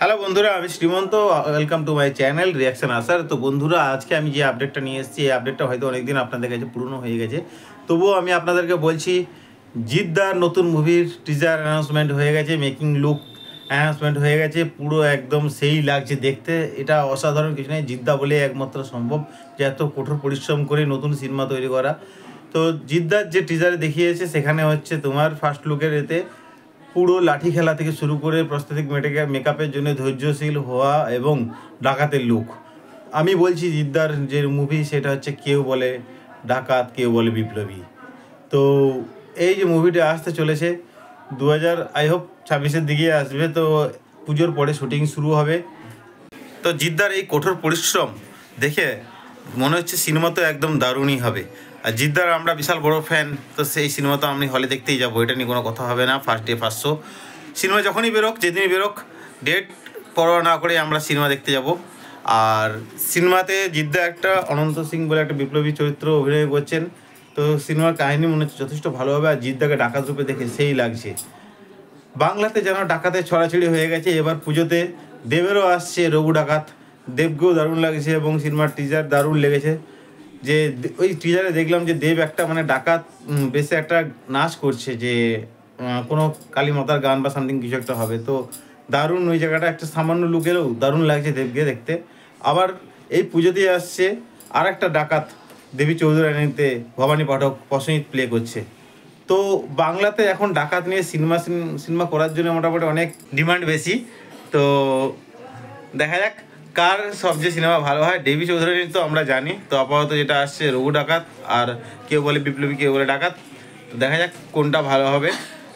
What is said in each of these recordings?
Hello বন্ধুরা, আমি Shrimanta. Welcome to my channel reaction আসার। তো বন্ধুরা, আজকে আমি যে আপডেটটা নিয়ে এসেছি, এই আপডেটটা হয়তো অনেকদিন আপনাদের কাছে পুরনো হয়ে গেছে, তবুও আমি আপনাদেরকে বলছি, জিদ্দার নতুন মুভির টিজার অ্যানাউন্সমেন্ট হয়ে গেছে, মেকিং লুক অ্যানাউন্সমেন্ট হয়ে গেছে। পুরো একদম সেই লাগছে দেখতে। এটা অসাধারণ কিছু নেই, জিদ্দা বলে একমাত্র সম্ভব যে এত কঠোর পরিশ্রম করে নতুন সিনেমা তৈরি করা। তো জিদ্দার যে টিজারে দেখিয়েছে, সেখানে হচ্ছে তোমার ফার্স্ট লুকের এতে পুরো লাঠি খেলা থেকে শুরু করে প্রস্থেটিক মেকআপের জন্য ধৈর্যশীল হওয়া এবং ডাকাতের লুক। আমি বলছি জিদ্দার যে মুভি, সেটা হচ্ছে কেউ বলে ডাকাত, কেউ বলে বিপ্লবী। তো এই যে মুভিটা আসতে চলেছে 2026-এর দিকে আসবে। তো পুজোর পরে শুটিং শুরু হবে। তো জিদ্দার এই কঠোর পরিশ্রম দেখে মনে হচ্ছে সিনেমা তো একদম দারুণই হবে। আর জিদ্দার আমরা বিশাল বড় ফ্যান, তো সেই সিনেমা তো আমি হলে দেখতেই যাবো, এটা নিয়ে কোনো কথা হবে না। First day first show, cinema যখনই বেরোক, যেদিনই বেরোক, ডেট পরোয়া না করে আমরা সিনেমা দেখতে যাব। আর সিনেমাতে জিদ্দা একটা অনন্ত সিং বলে একটা বিপ্লবী চরিত্র অভিনয় করছেন। তো সিনেমার কাহিনী মনে হচ্ছে যথেষ্ট ভালো হবে। আর জিদ্দাকে ডাকাত রূপে দেখে সেই লাগছে। বাংলাতে যেন ডাকাতের ছড়াছড়ি হয়ে গেছে। এবার পুজোতে দেবেরও আসছে রঘু ডাকাত। দেবকেও দারুণ লাগছে এবং সিনেমার টিজার দারুণ লেগেছে। যে ওই টিজারে দেখলাম যে দেব একটা মানে ডাকাত বেশি একটা নাচ করছে, যে কোনো কালী মাতার গান বা সামথিং কিছু একটা হবে। তো দারুণ ওই জায়গাটা, একটা সামান্য লুকেরও দারুণ লাগছে দেবকে দেখতে। আবার এই পুজোতেই আসছে আর একটা ডাকাত, দেবী চৌধুরানীতে ভবানী পাঠক পশমিত প্লে করছে। তো বাংলাতে এখন ডাকাত নিয়ে সিনেমা করার জন্য মোটামুটি অনেক ডিমান্ড বেশি। তো দেখা যাক কার সবচেয়ে সিনেমা ভালো হয়। দেবী চৌধুরানী তো আমরা জানি। তো আপাতত যেটা আসছে রঘু ডাকাত, আর কেউ বলে বিপ্লবী, কেউ বলে ডাকাত। তো দেখা যাক কোনটা ভালো হবে।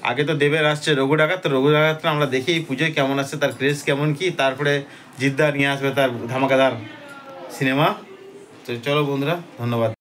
আগে তো দেবের আসছে রঘু ডাকাত। তো রঘু ডাকাতটা আমরা দেখি এই পুজোয় কেমন আসছে, তার ক্রেজ কেমন কি, তারপরে জিদ্দা নিয়ে আসবে তার ধামাকাদার সিনেমা। তো চলো বন্ধুরা, ধন্যবাদ।